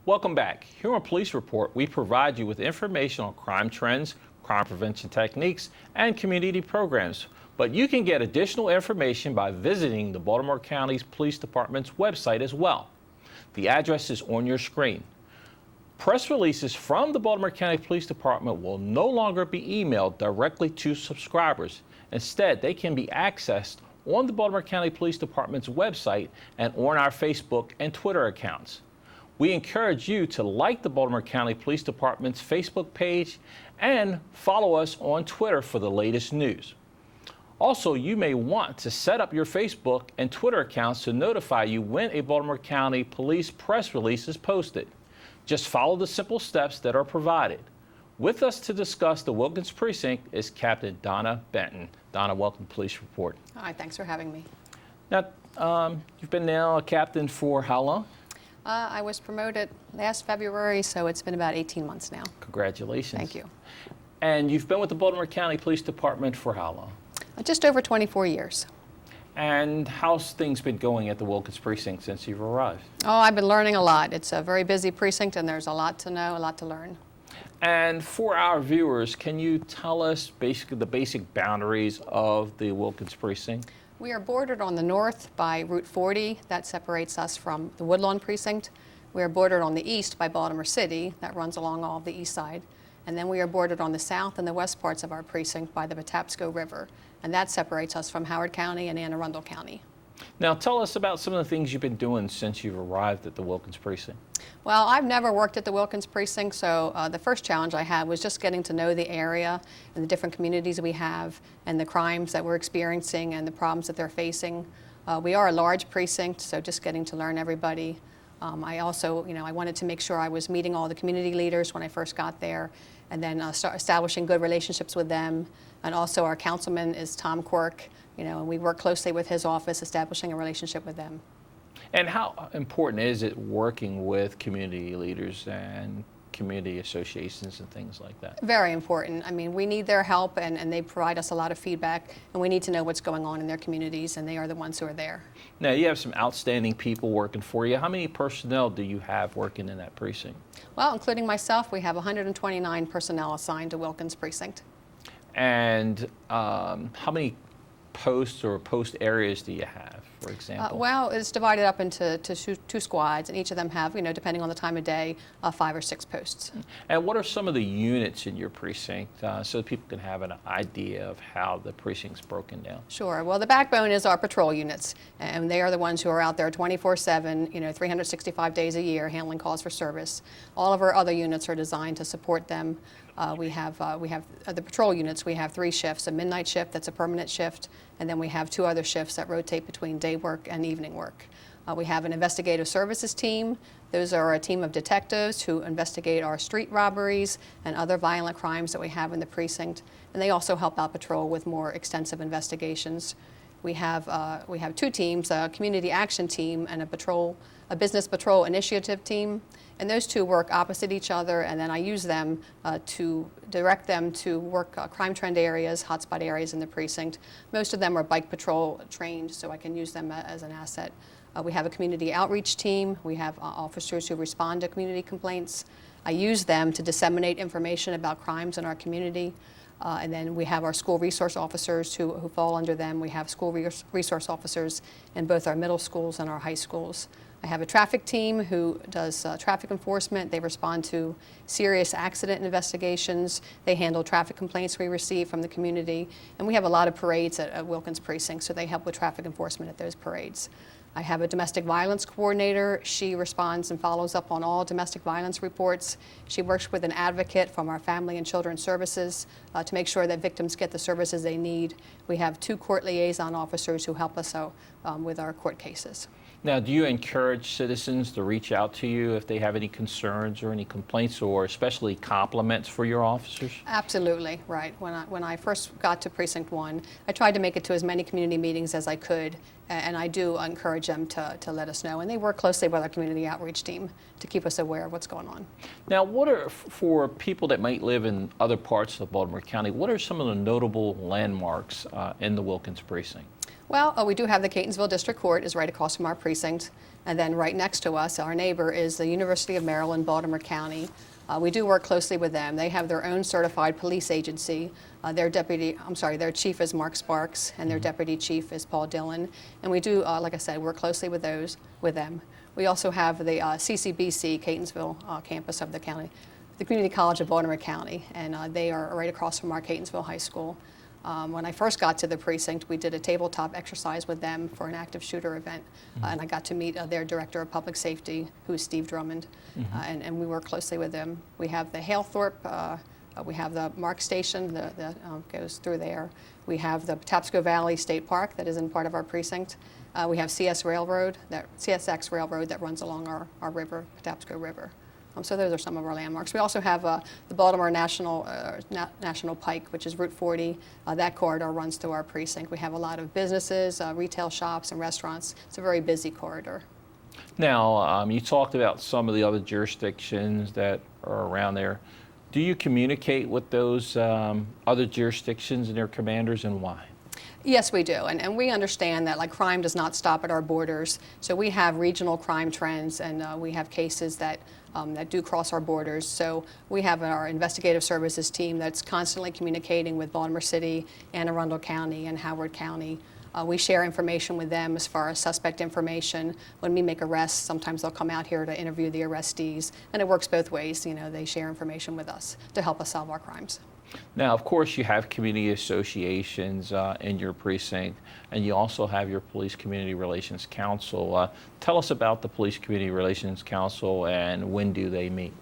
Welcome back. Here on Police Report, we provide you with information on crime trends, crime prevention techniques, and community programs. But you can get additional information by visiting the Baltimore County Police Department's website as well. The address is on your screen. Press releases from the Baltimore County Police Department will no longer be emailed directly to subscribers. Instead, they can be accessed on the Baltimore County Police Department's website and on our Facebook and Twitter accounts. We encourage you to like the Baltimore County Police Department's Facebook page and follow us on Twitter for the latest news. Also, you may want to set up your Facebook and Twitter accounts to notify you when a Baltimore County Police press release is posted. Just follow the simple steps that are provided. With us to discuss the Wilkens Precinct is Captain Donna Benton. Donna, welcome to Police Report. Hi, thanks for having me. Now, you've been now a captain for how long? I was promoted last February, so it's been about 18 months now. Congratulations. Thank you. And you've been with the Baltimore County Police Department for how long? Just over 24 years. And how's things been going at the Wilkens Precinct since you've arrived? Oh, I've been learning a lot. It's a very busy precinct, and there's a lot to know, a lot to learn. And for our viewers, can you tell us basically the basic boundaries of the Wilkens Precinct? We are bordered on the north by Route 40. That separates us from the Woodlawn Precinct. We are bordered on the east by Baltimore City. That runs along all of the east side. And then we are bordered on the south and the west parts of our precinct by the Patapsco River. And that separates us from Howard County and Anne Arundel County. Now tell us about some of the things you've been doing since you've arrived at the Wilkens Precinct. Well, I've never worked at the Wilkens Precinct, so the first challenge I had was just getting to know the area and the different communities we have and the crimes that we're experiencing and the problems that they're facing. We are a large precinct, so just getting to learn everybody. I also, I wanted to make sure I was meeting all the community leaders when I first got there and then start establishing good relationships with them. And also our councilman is Tom Quirk, and we work closely with his office, establishing a relationship with them. And how important is it working with community leaders and community associations and things like that? Very important. I mean, we need their help, and they provide us a lot of feedback, and we need to know what's going on in their communities, and they are the ones who are there. Now, you have some outstanding people working for you. How many personnel do you have working in that precinct? Well, including myself, we have 129 personnel assigned to Wilkens Precinct. And how many posts or post areas do you have, for example? Well, it's divided up into two squads, and each of them have, depending on the time of day, 5 or 6 posts. And what are some of the units in your precinct so that people can have an idea of how the precinct's broken down? Sure. Well, the backbone is our patrol units, and they are the ones who are out there 24/7, 365 days a year, handling calls for service. All of our other units are designed to support them. We have the patrol units. We have 3 shifts: a midnight shift that's a permanent shift, and then we have 2 other shifts that rotate between day work and evening work. We have an investigative services team. Those are a team of detectives who investigate our street robberies and other violent crimes that we have in the precinct, and they also help out patrol with more extensive investigations. We have 2 teams: a community action team and a business patrol initiative team. And those 2 work opposite each other, and then I use them to direct them to work crime trend areas, hotspot areas in the precinct. Most of them are bike patrol trained, so I can use them as an asset. We have a community outreach team. We have officers who respond to community complaints. I use them to disseminate information about crimes in our community. And then we have our school resource officers who fall under them. We have school resource officers in both our middle schools and our high schools. I have a traffic team who does traffic enforcement. They respond to serious accident investigations. They handle traffic complaints we receive from the community. And we have a lot of parades at Wilkens Precinct, so they help with traffic enforcement at those parades. I have a domestic violence coordinator. She responds and follows up on all domestic violence reports. She works with an advocate from our Family and Children's Services to make sure that victims get the services they need. We have 2 court liaison officers who help us out with our court cases. Now, do you encourage citizens to reach out to you if they have any concerns or any complaints, or especially compliments for your officers? Absolutely, right. When I first got to Precinct 1, I tried to make it to as many community meetings as I could, and I do encourage them to let us know. And they work closely with our community outreach team to keep us aware of what's going on. Now, what are, for people that might live in other parts of Baltimore County, what are some of the notable landmarks in the Wilkens Precinct? Well, we do have the Catonsville District Court is right across from our precinct, and then right next to us, our neighbor is the University of Maryland, Baltimore County. We do work closely with them. They have their own certified police agency. Their chief is Mark Sparks, and their deputy chief is Paul Dillon. And we do, like I said, work closely with them. We also have the CCBC, Catonsville campus of the county, the Community College of Baltimore County, and they are right across from our Catonsville High School. When I first got to the precinct, we did a tabletop exercise with them for an active shooter event, and I got to meet their director of public safety, who is Steve Drummond, and we work closely with them. We have the Halethorpe, we have the Mark Station that goes through there. We have the Patapsco Valley State Park that is in part of our precinct. We have CSX Railroad that runs along our river, Patapsco River. So those are some of our landmarks. We also have the Baltimore National Pike, which is Route 40. That corridor runs through our precinct. We have a lot of businesses, retail shops, and restaurants. It's a very busy corridor. Now, you talked about some of the other jurisdictions that are around there. Do you communicate with those other jurisdictions and their commanders, and why? Yes, we do, and we understand that crime does not stop at our borders. So we have regional crime trends, and we have cases that do cross our borders. So we have our investigative services team that's constantly communicating with Baltimore City, Anne Arundel County, and Howard County. We share information with them as far as suspect information. When we make arrests, sometimes they'll come out here to interview the arrestees, and it works both ways. They share information with us to help us solve our crimes. Now, of course, you have community associations in your precinct, and you also have your Police Community Relations Council. Tell us about the Police Community Relations Council, and when do they meet?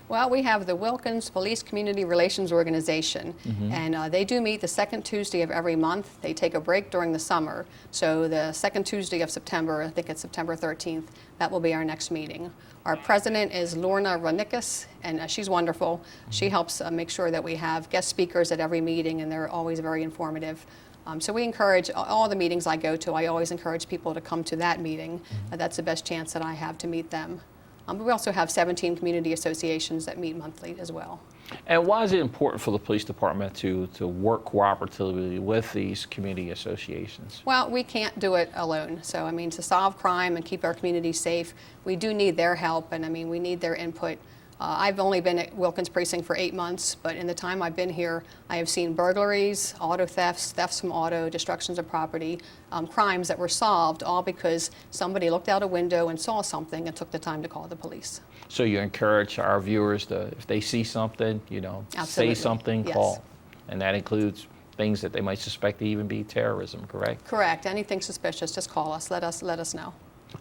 Well, we have the Wilkens Police Community Relations Organization, and they do meet the second Tuesday of every month. They take a break during the summer, so the second Tuesday of September, I think it's September 13th, that will be our next meeting. Our president is Lorna Ronikas, and she's wonderful. She helps make sure that we have guest speakers at every meeting, and they're always very informative. So we encourage all the meetings I go to. I always encourage people to come to that meeting. That's the best chance that I have to meet them. But we also have 17 community associations that meet monthly as well. And why is it important for the police department to work cooperatively with these community associations? Well, we can't do it alone. So, to solve crime and keep our community safe, we do need their help, and we need their input. I've only been at Wilkens Precinct for 8 months, but in the time I've been here, I have seen burglaries, auto thefts, thefts from auto, destructions of property, crimes that were solved all because somebody looked out a window and saw something and took the time to call the police. So you encourage our viewers to, if they see something, Absolutely. say something, Yes. call. And that includes things that they might suspect to even be terrorism, correct? Correct. Anything suspicious, just call us. Let us know.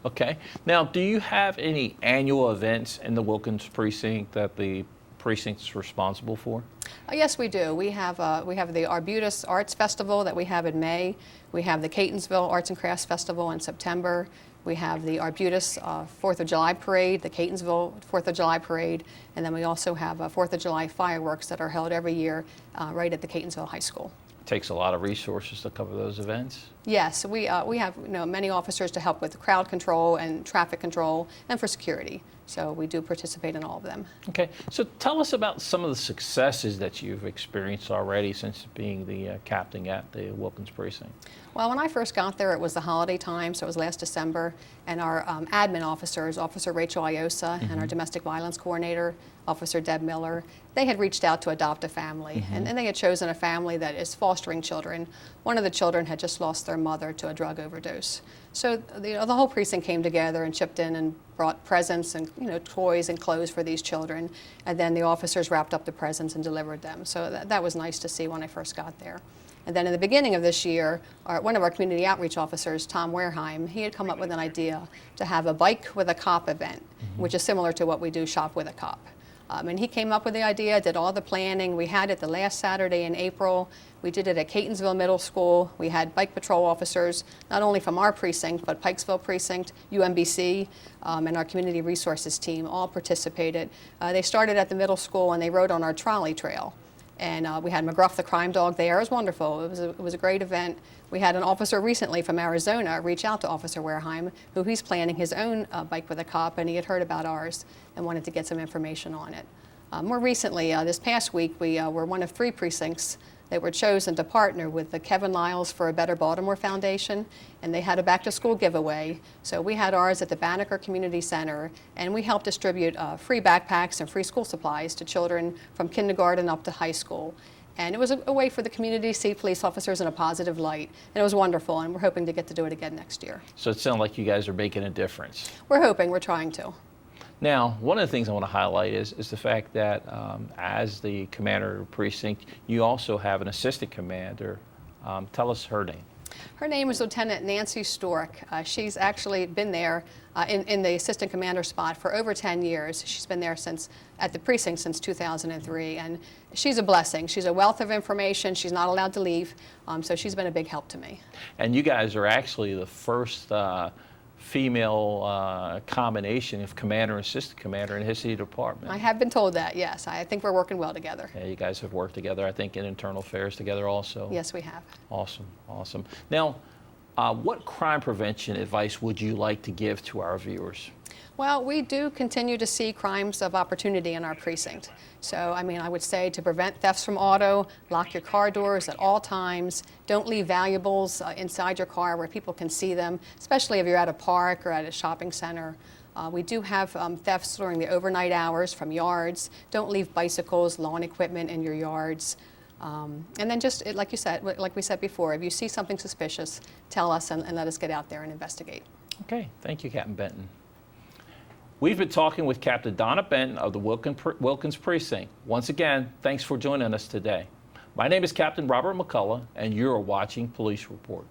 Okay. Now, do you have any annual events in the Wilkens Precinct that the precinct is responsible for? Yes, we do. We have the Arbutus Arts Festival that we have in May. We have the Catonsville Arts and Crafts Festival in September. We have the Arbutus 4th of July Parade, the Catonsville 4th of July Parade, and then we also have 4th of July fireworks that are held every year right at the Catonsville High School. Takes a lot of resources to cover those events. Yes, we have many officers to help with crowd control and traffic control and for security. So we do participate in all of them. Okay, so tell us about some of the successes that you've experienced already since being the captain at the Wilkens Precinct. Well, when I first got there, it was the holiday time, so it was last December, and our admin officers, Officer Rachel Iosa and our domestic violence coordinator, Officer Deb Miller, they had reached out to adopt a family, and they had chosen a family that is fostering children. One of the children had just lost their mother to a drug overdose. So the whole precinct came together and chipped in and brought presents and toys and clothes for these children, and then the officers wrapped up the presents and delivered them. So that was nice to see when I first got there. And then in the beginning of this year, one of our community outreach officers, Tom Wareheim, he had come up with an idea to have a Bike with a Cop event, which is similar to what we do, Shop with a Cop. And he came up with the idea, did all the planning. We had it the last Saturday in April. We did it at Catonsville Middle School. We had bike patrol officers, not only from our precinct, but Pikesville Precinct, UMBC, and our community resources team all participated. They started at the middle school and they rode on our trolley trail. And we had McGruff the crime dog there. It was wonderful. It was a great event. We had an officer recently from Arizona reach out to Officer Wareheim, who he's planning his own Bike with a Cop, and he had heard about ours and wanted to get some information on it. More recently, this past week, we were one of 3 precincts They were chosen to partner with the Kevin Liles for a Better Baltimore Foundation, and they had a back-to-school giveaway. So we had ours at the Banneker Community Center, and we helped distribute free backpacks and free school supplies to children from kindergarten up to high school. And it was a way for the community to see police officers in a positive light. And it was wonderful, and we're hoping to get to do it again next year. So it sounds like you guys are making a difference. We're hoping, we're trying to. Now, one of the things I want to highlight is the fact that as the commander of the precinct, you also have an assistant commander. Tell us her name. Her name is Lieutenant Nancy Stork. She's actually been there in the assistant commander spot for over 10 years. She's been there at the precinct since 2003, and she's a blessing. She's a wealth of information. She's not allowed to leave, so she's been a big help to me. And you guys are actually the first female combination of commander and assistant commander in the history department. I have been told that, yes. I think we're working well together. Yeah, you guys have worked together, I think, in internal affairs together also. Yes, we have. Awesome, awesome. Now, what crime prevention advice would you like to give to our viewers? Well, we do continue to see crimes of opportunity in our precinct. So, I mean, I would say to prevent thefts from auto, lock your car doors at all times. Don't leave valuables inside your car where people can see them, especially if you're at a park or at a shopping center. We do have thefts during the overnight hours from yards. Don't leave bicycles, lawn equipment in your yards. And then just, like you said, like we said before, if you see something suspicious, tell us and let us get out there and investigate. Okay, thank you, Captain Benton. We've been talking with Captain Donna Benton of the Wilkens Precinct. Once again, thanks for joining us today. My name is Captain Robert McCullough, and you're watching Police Report.